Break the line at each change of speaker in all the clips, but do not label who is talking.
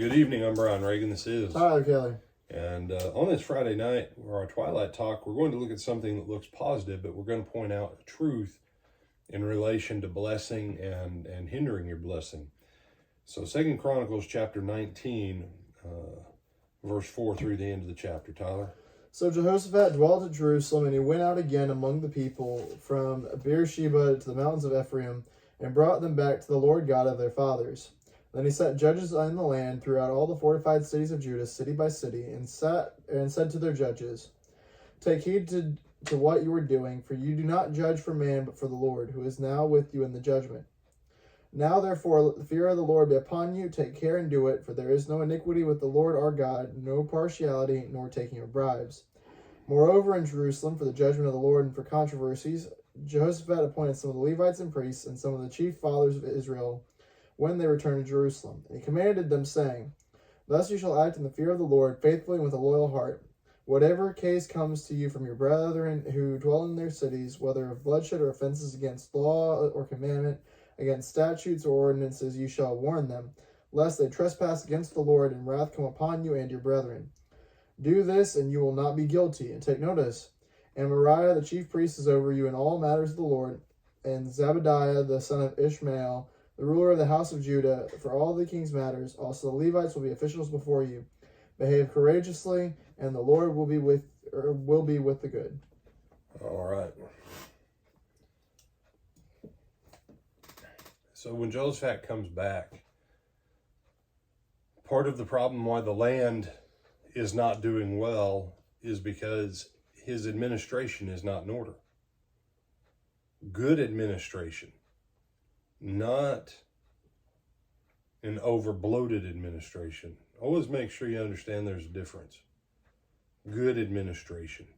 Good evening, I'm Brian Reagan, this is.
Hi, Kelly.
And on this Friday night, for our Twilight talk, we're going to look at something that looks positive, but we're going to point out a truth in relation to blessing and hindering your blessing. So 2 Chronicles chapter 19, verse 4 through the end of the chapter. Tyler?
So Jehoshaphat dwelt at Jerusalem, and he went out again among the people from Beersheba to the mountains of Ephraim, and brought them back to the Lord God of their fathers. Then he set judges in the land throughout all the fortified cities of Judah, city by city, and said to their judges, "Take heed to what you are doing, for you do not judge for man, but for the Lord, who is now with you in the judgment. Now therefore the fear of the Lord be upon you, take care and do it, for there is no iniquity with the Lord our God, no partiality, nor taking of bribes." Moreover, in Jerusalem, for the judgment of the Lord and for controversies, Jehoshaphat appointed some of the Levites and priests and some of the chief fathers of Israel when they returned to Jerusalem. And he commanded them, saying, "Thus you shall act in the fear of the Lord, faithfully and with a loyal heart. Whatever case comes to you from your brethren who dwell in their cities, whether of bloodshed or offenses against law or commandment, against statutes or ordinances, you shall warn them, lest they trespass against the Lord, and wrath come upon you and your brethren. Do this, and you will not be guilty. And take notice, and Moriah the chief priest is over you in all matters of the Lord, and Zebadiah the son of Ishmael, the ruler of the house of Judah, for all the king's matters. Also the Levites will be officials before you. Behave courageously, and the Lord will be with the good."
All right. So when Jehoshaphat comes back, part of the problem why the land is not doing well is because his administration is not in order. Good administration, not an over-bloated administration. Always make sure you understand there's a difference. Good administration.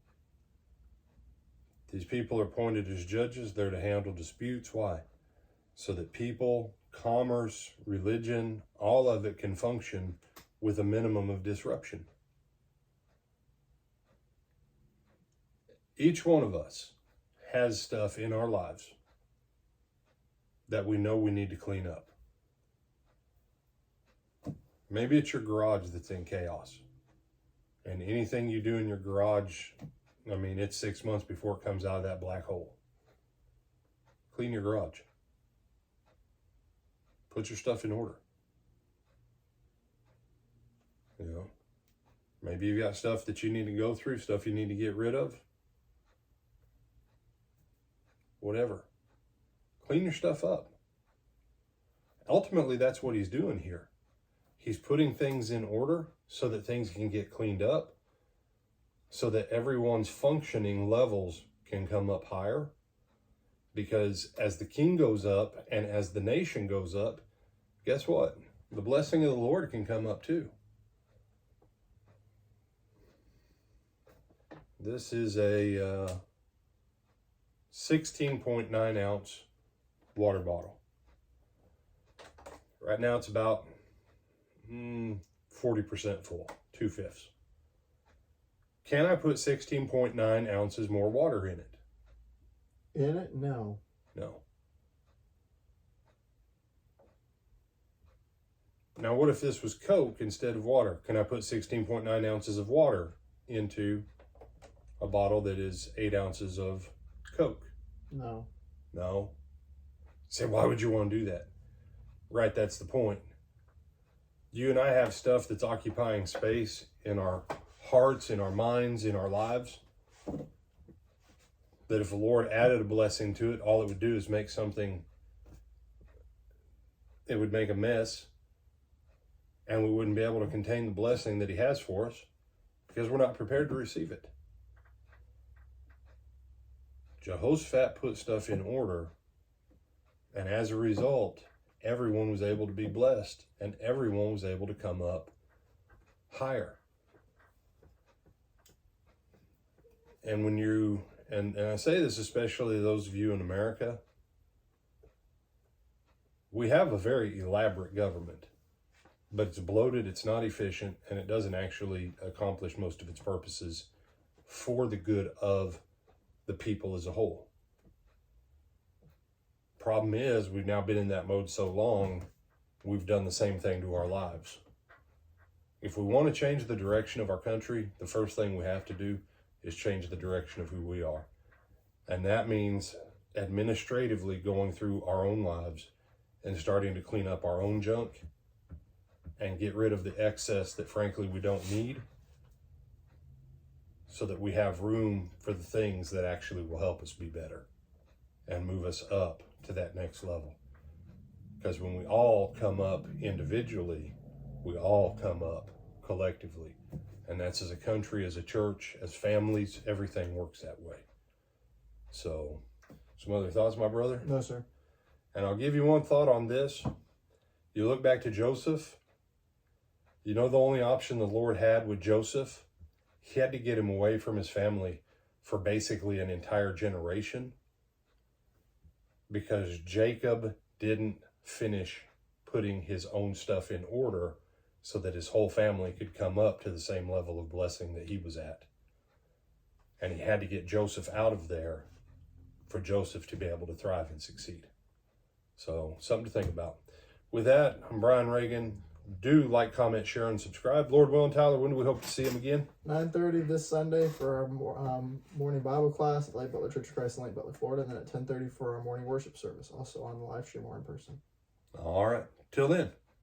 These people are appointed as judges. They're to handle disputes. Why? So that people, commerce, religion, all of it can function with a minimum of disruption. Each one of us has stuff in our lives that we know we need to clean up. Maybe it's your garage that's in chaos. And anything you do in your garage, it's 6 months before it comes out of that black hole. Clean your garage. Put your stuff in order. Maybe you've got stuff that you need to go through, stuff you need to get rid of. Whatever. Clean your stuff up. Ultimately, that's what he's doing here. He's putting things in order so that things can get cleaned up, so that everyone's functioning levels can come up higher. Because as the king goes up and as the nation goes up, guess what? The blessing of the Lord can come up too. This is a 16.9 ounce water bottle. Right now it's about 40% full, 2/5. Can I put 16.9 ounces more water in it?
In it? No.
No. Now what if this was Coke instead of water? Can I put 16.9 ounces of water into a bottle that is 8 ounces of Coke?
No.
No. Say, why would you want to do that? Right, that's the point. You and I have stuff that's occupying space in our hearts, in our minds, in our lives, that if the Lord added a blessing to it, all it would do is make something, it would make a mess, and we wouldn't be able to contain the blessing that he has for us because we're not prepared to receive it. Jehoshaphat put stuff in order, and as a result, everyone was able to be blessed, and everyone was able to come up higher. And when you, and I say this especially to those of you in America, we have a very elaborate government, but it's bloated, it's not efficient, and it doesn't actually accomplish most of its purposes for the good of the people as a whole. Problem is, we've now been in that mode so long, we've done the same thing to our lives. If we want to change the direction of our country, the first thing we have to do is change the direction of who we are. And that means administratively going through our own lives and starting to clean up our own junk and get rid of the excess that frankly we don't need, so that we have room for the things that actually will help us be better and move us up to that next level. Because when we all come up individually, we all come up collectively. And that's as a country, as a church, as families, everything works that way. So, some other thoughts, my brother?
No, sir.
And I'll give you one thought on this. You look back to Joseph. You know the only option the Lord had with Joseph? He had to get him away from his family for basically an entire generation, because Jacob didn't finish putting his own stuff in order so that his whole family could come up to the same level of blessing that he was at. And he had to get Joseph out of there for Joseph to be able to thrive and succeed. So, something to think about. With that, I'm Brian Reagan. Do like, comment, share, and subscribe. Lord willing, Tyler, when do we hope to see him again?
9:30 this Sunday for our morning Bible class at Lake Butler Church of Christ in Lake Butler, Florida, and then at 10:30 for our morning worship service, also on the live stream or in person.
All right. Till then.